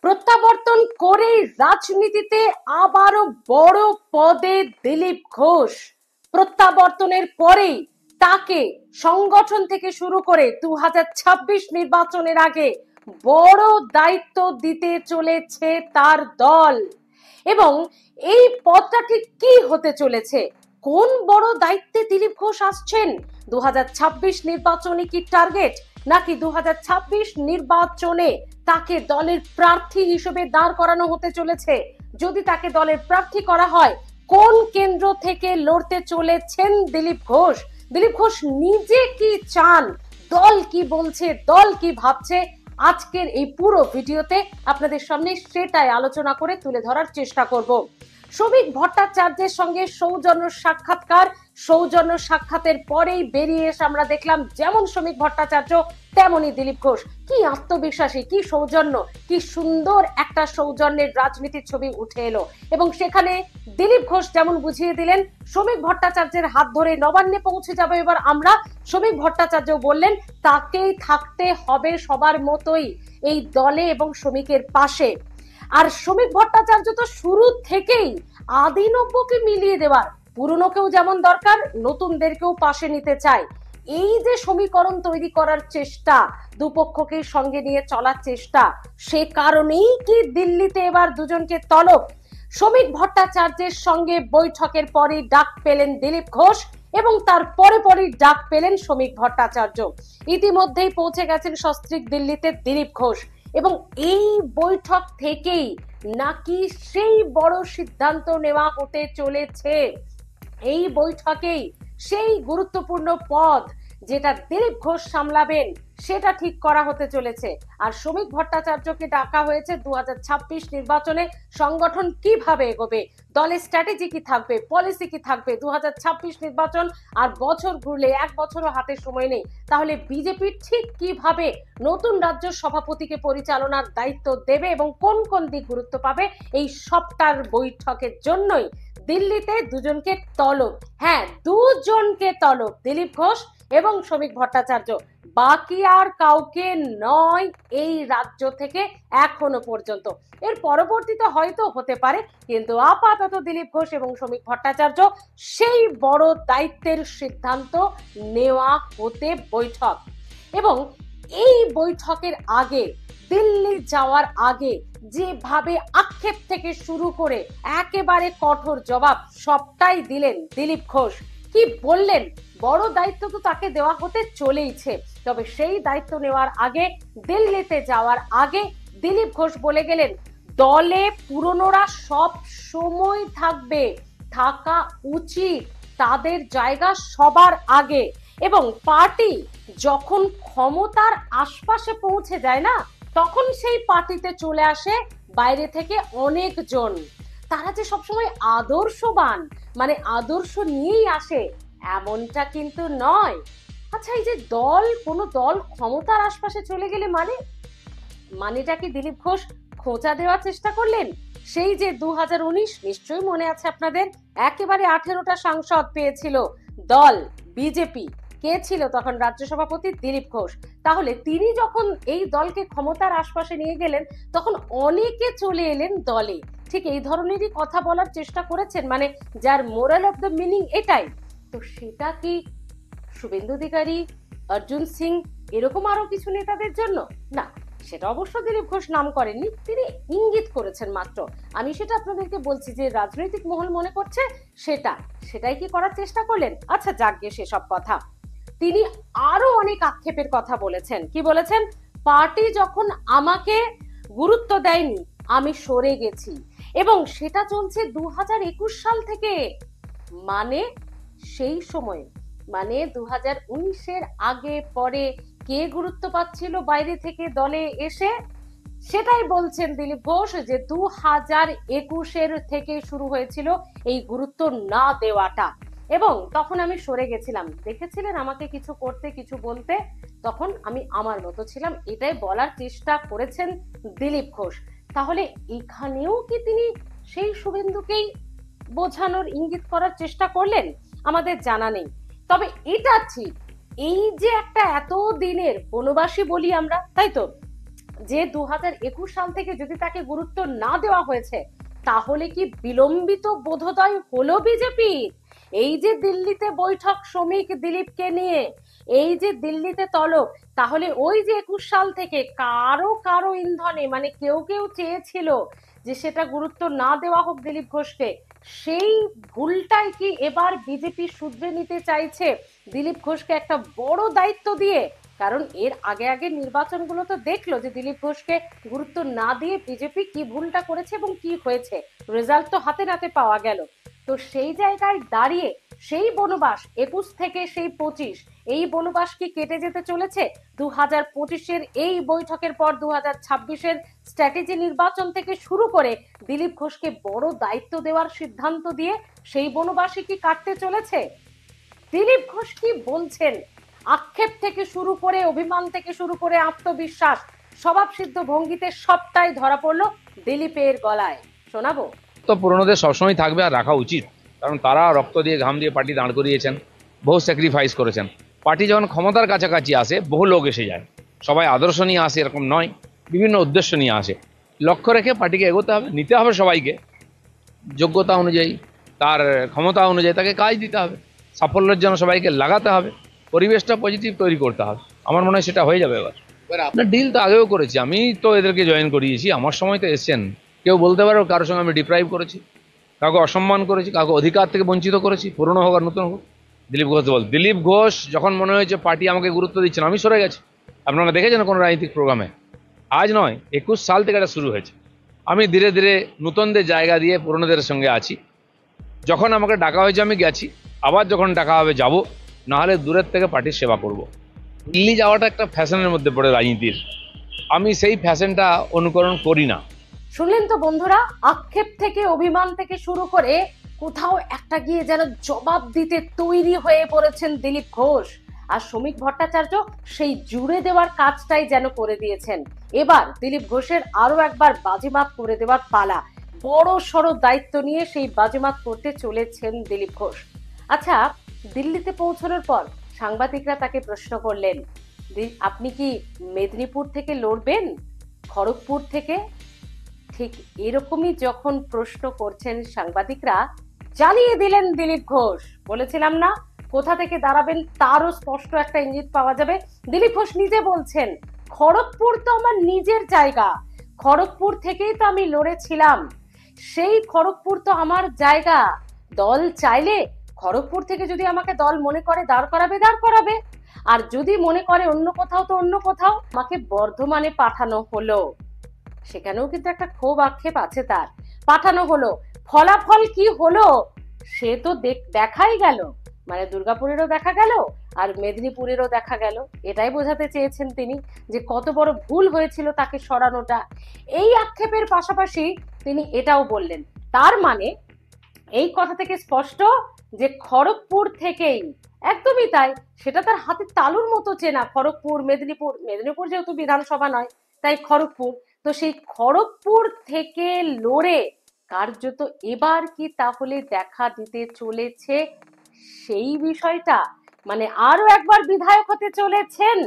প্রত্যাবর্তন করে রাজনীতিতে আবারও বড় পদে দিলীপ ঘোষ। প্রত্যাবর্তনের পরেই তাকে সংগঠন থেকে শুরু করে 2026 নির্বাচনের আগে বড় দায়িত্ব দিতে চলেছে তার দল। এবং এই পদটা ঠিক কি হতে চলেছে, কোন বড় দায়িত্বে দিলীপ ঘোষ আসছেন? 2026 নির্বাচনে কি টার্গেট, নাকি 2026 নির্বাচনে তাকে দলের প্রার্থী হিসেবে দাঁড় করানো হতে চলেছে? যদি তাকে দলের প্রার্থী করা হয়, কোন কেন্দ্র থেকে লড়তে চলেছেন দিলীপ ঘোষ? দিলীপ ঘোষ নিজে কি চান, দল কি বলছে, দল কি ভাবছে, আজকের এই পুরো ভিডিওতে আপনাদের সামনে সেটাই আলোচনা করে তুলে ধরার চেষ্টা করব। শ্রমিক ভট্টাচার্যের সঙ্গে সৌজন্য সাক্ষাৎকার, সৌজন্য সাক্ষাতের পরেই বেরিয়ে এসে আমরা দেখলাম যেমন শ্রমিক ভট্টাচার্য তেমনই দিলীপ ঘোষ। কি আত্মবিশ্বাসী, কি সৌজন্য, কি সুন্দর একটা সৌজন্যের রাজনীতির ছবি উঠে এলো। এবং সেখানে দিলীপ ঘোষ যেমন বুঝিয়ে দিলেন, শ্রমিক ভট্টাচার্যের হাত ধরে নবান্নে পৌঁছে যাবে এবার আমরা। শ্রমিক ভট্টাচার্য বললেন তাকেই থাকতে হবে সবার মতোই এই দলে এবং শ্রমিকের পাশে। আর শ্রমিক ভট্টাচার্য তো শুরু থেকেই আদি নব্যকে মিলিয়ে দেওয়ার, পুরনোকেও যেমন দরকার নতুনদেরকেও পাশে নিতে চায়। এই যে সমীকরণ তৈরি করার চেষ্টা, দুপক্ষকে সঙ্গে নিয়ে চলার চেষ্টা, সে কারণেই কি দিল্লিতে এবার দুজনকে তলব। শ্রমিক ভট্টাচার্যের সঙ্গে বৈঠকের পরে ডাক পেলেন দিলীপ ঘোষ এবং তার পরে পরেই ডাক পেলেন শ্রমিক ভট্টাচার্য। ইতিমধ্যেই পৌঁছে গেছেন সস্ত্রীক দিল্লিতে দিলীপ ঘোষ। এবং এই বৈঠক থেকেই নাকি সেই বড় সিদ্ধান্ত নেওয়া হতে চলেছে। এই বৈঠকেই সেই গুরুত্বপূর্ণ পদ যেটা দিলীপ ঘোষ সামলাবেন সেটা ঠিক করা হতে চলেছে। আর শ্রমিক ভট্টাচার্যকে ডাকা হয়েছে 2026 নির্বাচনে সংগঠন কিভাবে এগোবে, দলের স্ট্র্যাটেজি কি থাকবে, পলিসি কি থাকবে। 2026 নির্বাচন আর বছর ঘুরলে, এক বছরও হাতে সময় নেই, তাহলে বিজেপি ঠিক কিভাবে নতুন রাজ্য সভাপতিকে পরিচালনার দায়িত্ব দেবে এবং কোন কোন দিক গুরুত্ব পাবে, এই সবটার বৈঠকের জন্যই দিল্লিতে দুজনকে তলব। হ্যাঁ, দুজনকে তলব, দিলীপ ঘোষ এবং শ্রমিক ভট্টাচার্য, বাকি আর কাউকে নয় এই রাজ্য থেকে এখনো পর্যন্ত। এর পরবর্তীতে হয়তো হতে পারে, কিন্তু আপাতত দিলীপ ঘোষ এবং শ্রমিক ভট্টাচার্য সেই বড় দায়িত্বের সিদ্ধান্ত নেওয়া হতে বৈঠক। এবং এই বৈঠকের আগে, দিল্লি যাওয়ার আগে যেভাবে আক্ষেপ থেকে শুরু করে একেবারে কঠোর জবাব সবটাই দিলেন দিলীপ ঘোষ। কি বললেন, বড় দায়িত্ব তো তাকে দেওয়া হতে চলেইছে, তবে সেই দায়িত্ব নেওয়ার আগে, দিল্লিতে যাওয়ার আগে দিলীপ ঘোষ বলে গেলেন দলে পুরনোরা সব সময় থাকবে, থাকা উচিত, তাদের জায়গা সবার আগে। এবং পার্টি যখন ক্ষমতার আশপাশে পৌঁছে যায় না, তখন সেই পার্টিতে চলে আসে বাইরে থেকে অনেকজন। তারা যে সবসময় আদর্শবান, মানে আদর্শ নিয়েই আসে এমনটা কিন্তু নয়। আচ্ছা, এই যে দল, কোন দল ক্ষমতার আশপাশে চলে গেলে মানেটা কি দিলীপ ঘোষ খোঁচা দেওয়ার চেষ্টা করলেন? সেই যে 2019, নিশ্চয়ই মনে আছে আপনাদের, একেবারে 18টা সাংসদ পেয়েছিল দল বিজেপি। কে ছিল তখন রাজ্য সভাপতি? দিলীপ ঘোষ। তাহলে তিনি যখন এই দলকে ক্ষমতার আশপাশে নিয়ে গেলেন, তখন অনেকে চলে এলেন দলে। ঠিক এই ধরনেরই কথা বলার চেষ্টা করেছেন, মানে যার মোরাল অফ দ্য মিনিং এটাই। তো সেটা কি শুভেন্দু অধিকারী, অর্জুন সিং, এরকম আরো কিছু নেতাদের জন্য? না, সেটা অবশ্য দিলীপ ঘোষ নাম করেননি, তিনি ইঙ্গিত করেছেন মাত্র। আমি সেটা আপনাদেরকে বলছি যে রাজনৈতিক মহল মনে করছে সেটাই কি করার চেষ্টা করলেন। আচ্ছা, যাক গে সেসব কথা। তিনি আরো অনেক আক্ষেপের কথা বলেছেন। কি বলেছেন? পার্টি যখন আমাকে গুরুত্ব দেয়নি, আমি সরে গেছি, এবং সেটা চলছে 2021 সাল থেকে। মানে সেই সময়, মানে 2019-এর আগে পরে কে গুরুত্ব পাচ্ছিল বাইরে থেকে দলে এসে, সেটাই বলছেন দিলীপ ঘোষ যে 2021-এর থেকে শুরু হয়েছিল এই গুরুত্ব না দেওয়াটা। এবং তখন আমি সরে গেছিলাম, দেখেছিলেন আমাকে কিছু করতে, কিছু বলতে, তখন আমি আমার মতো ছিলাম, এটাই বলার চেষ্টা করেছেন দিলীপ ঘোষ। তাহলে এখানেও কি তিনি সেই শুভেন্দুকেই বোঝানোর, ইঙ্গিত করার চেষ্টা করলেন? আমাদের জানা নেই। তবে এটা ঠিক, এই যে একটা এত দিনের বনবাসী বলি আমরা, তাই তো, যে 2021 সাল থেকে যদি তাকে গুরুত্ব না দেওয়া হয়েছে, তাহলে কি বিলম্বিত বোধোদয় হলো বিজেপির? এই যে দিল্লিতে বৈঠক শ্রমিক দিলীপকে নিয়ে, এই যে দিল্লিতে তলব, তাহলে ওই যে 21 সাল থেকে কারো কারো ইন্ধনে, মানে কেউ কেউ চেয়েছিল যে সেটা গুরুত্ব না দেওয়া হোক দিলীপ ঘোষকে, সেই ভুলটাই কি এবার বিজেপি শুধরে নিতে চাইছে দিলীপ ঘোষকে একটা বড় দায়িত্ব দিয়ে? কারণ এর আগে আগে নির্বাচনগুলো তো দেখলো যে দিলীপ ঘোষকে গুরুত্ব না দিয়ে বিজেপি কি ভুলটা করেছে এবং কি হয়েছে, রেজাল্ট তো হাতে নাতে পাওয়া গেল। তো সেই জায়গায় দাঁড়িয়ে সেই বনবাস 21 থেকে সেই 25, এই বনবাস কি কেটে যেতে চলেছে 2025-এর এই বৈঠকের পর? 2026-এর স্ট্র্যাটেজি নির্বাচন থেকে শুরু করে দিলীপ ঘোষকে বড় দায়িত্ব দেওয়ার সিদ্ধান্ত দিয়ে সেই বনবাসী কি কাটতে চলেছে? দিলীপ ঘোষ কি বলছেন, আক্ষেপ থেকে শুরু করে, অভিমান থেকে শুরু করে, আত্মবিশ্বাস, স্বভাব সিদ্ধ ভঙ্গিতে সবটাই ধরা পড়লো দিলীপের গলায়। শোনাবো। তো পুরনোদের সবসময় থাকবে আর রাখা উচিত, কারণ তারা রক্ত দিয়ে ঘাম দিয়ে পার্টি দাঁড় করিয়েছেন, বহু স্যাক্রিফাইস করেছেন। পার্টি যখন ক্ষমতার কাছাকাছি আসে বহু লোক এসে যায়, সবাই আদর্শ নিয়ে আসে এরকম নয়, বিভিন্ন উদ্দেশ্য নিয়ে আসে। লক্ষ্য রেখে পার্টিকে এগোতে হবে, নিতে হবে সবাইকে যোগ্যতা অনুযায়ী, তার ক্ষমতা অনুযায়ী তাকে কাজ দিতে হবে, সাফল্যের জন্য সবাইকে লাগাতে হবে, পরিবেশটা পজিটিভ তৈরি করতে হবে। আমার মনে হয় সেটা হয়ে যাবে এবার। আপনার ডিল তো আগেও করেছি, আমি তো এদেরকে জয়েন করিয়েছি, আমার সময় তো এসছেন। কেউ বলতে পারো কারোর সঙ্গে আমি ডিপ্রাইভ করেছি, কাউকে অসম্মান করেছি, কাউকে অধিকার থেকে বঞ্চিত করেছি, পুরনো হোক আর নতুন হোক। দিলীপ ঘোষ বল, দিলীপ ঘোষ যখন মনে হয়েছে পার্টি আমাকে গুরুত্ব দিচ্ছে না, আমি সরে গেছি। আপনারা দেখেছেন কোনো রাজনৈতিক প্রোগ্রামে? আজ নয়, 21 সাল থেকে এটা শুরু হয়েছে। আমি ধীরে ধীরে নতুনদের জায়গা দিয়ে পুরনোদের সঙ্গে আছি। যখন আমাকে ডাকা হয়েছে আমি গেছি, আবার যখন ডাকা হবে যাব, নাহলে দূরের থেকে পার্টির সেবা করব। দিল্লি যাওয়াটা একটা ফ্যাশনের মধ্যে পড়ে রাজনীতির, আমি সেই ফ্যাশনটা অনুকরণ করি না। শুনলেন তো বন্ধুরা, আক্ষেপ থেকে, অভিমান থেকে শুরু করে কোথাও একটা গিয়ে যেন জবাব দিতে তৈরি হয়ে পড়েছেন দিলীপ ঘোষ। আর শ্রমিক ভট্টাচার্য সেই জুড়ে দেওয়ার কাজটাই যেন করে দিয়েছেন। এবার দিলীপ ঘোষের আরো একবার বাজিমাত করে দেওয়ার পালা, বড় সড় দায়িত্ব নিয়ে সেই বাজিমাত করতে চলেছেন দিলীপ ঘোষ। আচ্ছা, দিল্লিতে পৌঁছানোর পর সাংবাদিকরা তাকে প্রশ্ন করলেন, আপনি কি মেদিনীপুর থেকে লড়বেন, খড়গপুর থেকে? ঠিক এরকমই যখন প্রশ্ন করছেন সাংবাদিকরা, জানিয়ে দিলেন দিলীপ ঘোষ, বলেছিলাম না কোথা থেকে দাঁড়াবেন তারও স্পষ্ট একটা ইঙ্গিত পাওয়া যাবে। দিলীপ ঘোষ নিজে বলছেন, খড়গপুর তো আমার নিজের জায়গা, খড়গপুর থেকেই তো আমি লড়েছিলাম, সেই খড়গপুর তো আমার জায়গা। দল চাইলে খড়গপুর থেকে যদি আমাকে দল মনে করে দাঁড় করাবে, দাঁড় করাবে, আর যদি মনে করে অন্য কোথাও তো অন্য কোথাও। আমাকে বর্ধমানে পাঠানো হলো, সেখানেও কিন্তু একটা ক্ষোভ আক্ষেপ আছে তার, পাঠানো হলো, ফলাফল কি হলো সে তো দেখাই গেল, মানে দুর্গাপুরেরও দেখা গেল আর মেদিনীপুরেরও দেখা গেল। এটাই বোঝাতে চেয়েছেন তিনি যে কত বড় ভুল হয়েছিল তাকে সরানোটা। এই আক্ষেপের পাশাপাশি তিনি এটাও বললেন, তার মানে এই কথা থেকে স্পষ্ট যে খড়গপুর থেকেই, একদমই তাই, সেটা তার হাতের তালুর মতো চেনা, খড়গপুর, মেদিনীপুর, মেদিনীপুর যেহেতু বিধানসভা নয় তাই খড়গপুর, তো সেই খড়গপুর থেকে লড়ে কার্যত এবার কি তাহলে দেখা দিতে চলেছে সেই বিষয়টা, মানে আরো একবার বিধায়ক হতে চলেছেন?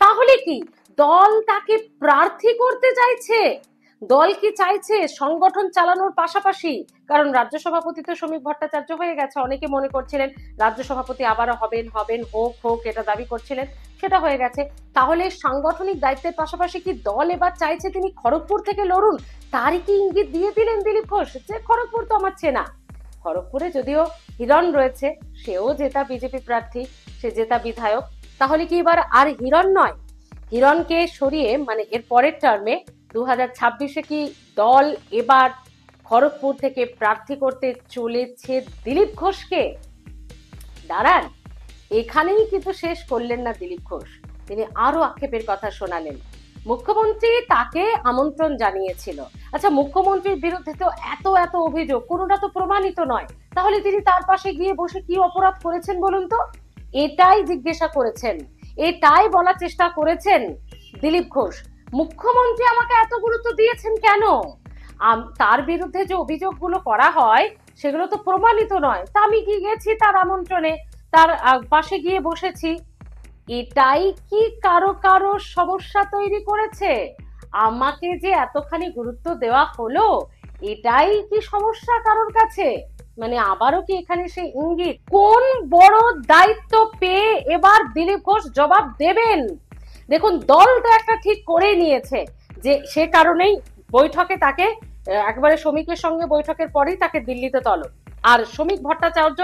তাহলে কি দল তাকে প্রার্থী করতে চাইছে? দল কি চাইছে সংগঠন চালানোর পাশাপাশি, কারণ রাজ্য সভাপতি তো শ্রমিক ভট্টাচার্য হয়ে গেছে, অনেকে মনে করছিলেন রাজ্য সভাপতি আবারও হবেন, হোক হোক এটা দাবি করছিলেন, সেটা হয়ে গেছে। তাহলে সাংগঠনিক দায়িত্বের পাশাপাশি কি দল এবার চাইছে তিনি খড়গপুর থেকে লড়ুন? তারই কি ইঙ্গিত দিয়ে দিলেন দিলীপ ঘোষ যে খড়গপুর তো আমার চেনা, খড়গপুরে যদিও হিরণ রয়েছে, সেও জেতা বিজেপি প্রার্থী, সে জেতা বিধায়ক, তাহলে কি এবার আর হিরণ নয়, হিরণকে সরিয়ে, মানে এর পরের টার্মে 2026-এ কি দল এবার খড়গপুর থেকে প্রার্থী করতে চলেছে দিলীপ ঘোষকে? দাঁড়ান, এখানেই কিন্তু শেষ করলেন না দিলীপ ঘোষ, তিনি আরো আক্ষেপের কথা শোনালেন। মুখ্যমন্ত্রী তাকে আমন্ত্রণ জানিয়েছিল। আচ্ছা, মুখ্যমন্ত্রীর বিরুদ্ধে তো এত এত অভিযোগ, কোনোটা তো প্রমাণিত নয়, তাহলে তিনি তার পাশে গিয়ে বসে কি অপরাধ করেছেন বলুন তো? এটাই জিজ্ঞাসা করেছেন, এটাই বলার চেষ্টা করেছেন দিলীপ ঘোষ। মুখ্যমন্ত্রী আমাকে এত গুরুত্ব দিয়েছেন কেন? তার বিরুদ্ধে যে অভিযোগগুলো করা হয় সেগুলো তো প্রমাণিত নয়, তা আমি কি গেছি তার আমন্ত্রণে, তার পাশে গিয়ে বসেছি, এটাই কি কারো কারো সমস্যা তৈরি করেছে? আমাকে যে এতখানি গুরুত্ব দেওয়া হলো, এটাই কি সমস্যা কারোর কাছে? মানে আবারও কি এখানে সেই ইঙ্গিত? কোন বড় দায়িত্ব পেয়ে এবার দিলীপ ঘোষ জবাব দেবেন? দেখুন, দল তো একটা ঠিক করেই নিয়েছে যে সে কারণেই বৈঠকে তাকে একবারে শ্রমিকের সঙ্গে বৈঠকের পরেই তাকে দিল্লিতে তলব, আর শ্রমিক ভট্টাচার্য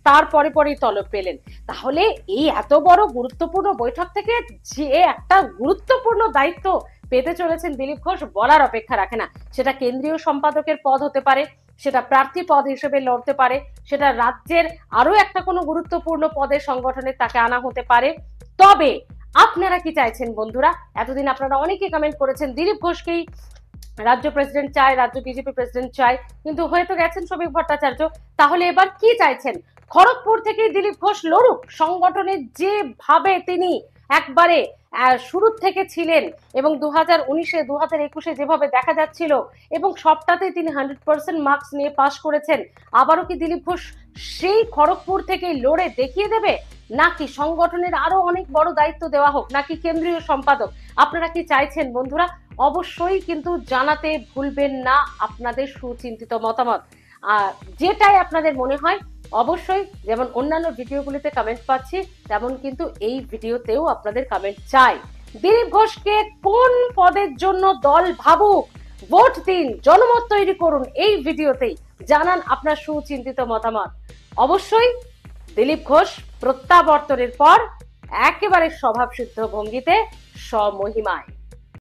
তার পরেই তলব পেলেন। তাহলে এই এত বড় গুরুত্বপূর্ণ বৈঠক থেকে যে একটা গুরুত্বপূর্ণ দায়িত্ব পেতে চলেছেন দিলীপ ঘোষ, বলার অপেক্ষা রাখে না। সেটা কেন্দ্রীয় সম্পাদকের পদ হতে পারে, সেটা প্রার্থী পদ হিসেবে লড়তে পারে, সেটা রাজ্যের আরো একটা কোনো গুরুত্বপূর্ণ পদে সংগঠনে তাকে আনা হতে পারে। তবে আপনারা কি চাইছেন বন্ধুরা? এতদিন আপনারা অনেকে কমেন্ট করেছেন দিলীপ ঘোষকেই রাজ্য প্রেসিডেন্ট চায়, রাজ্য বিজেপি প্রেসিডেন্ট চায়, কিন্তু হয়ে তো গেছেন শ্রমিক ভট্টাচার্য। তাহলে এবার কি চাইছেন? খড়গপুর থেকে দিলীপ ঘোষ লড়ুক, সংগঠনের যেভাবে তিনি একবারে শুরু থেকে ছিলেন এবং 2019-এ 2021-এ যেভাবে দেখা যাচ্ছিল এবং সবটাতেই তিনি 100% মার্কস নিয়ে পাশ করেছেন, আবারও কি দিলীপ ঘোষ সেই খড়গপুর থেকে লড়ে দেখিয়ে দেবে, নাকি সংগঠনের আরো অনেক বড় দায়িত্ব দেওয়া হোক, নাকি কেন্দ্রীয় সম্পাদক? আপনারা কি চাইছেন বন্ধুরা? অবশ্যই কিন্তু জানাতে ভুলবেন না আপনাদের সুচিন্তিত মতামত। আর যেটাই আপনাদের মনে হয় অবশ্যই, যেমন অন্যান্য ভিডিওগুলিতে কমেন্ট পাচ্ছি তেমন কিন্তু এই ভিডিওতেও আপনাদের কমেন্ট চাই। দিলীপ ঘোষকে কোন পদের জন্য দল ভাবুক, ভোট দিন, জনমত তৈরি করুন, এই ভিডিওতেই জানান আপনার সুচিন্তিত মতামত। অবশ্যই দিলীপ ঘোষ প্রত্যাবর্তনের পর একেবারে স্বভাবসিদ্ধ ভঙ্গিতে স্বমহিমায়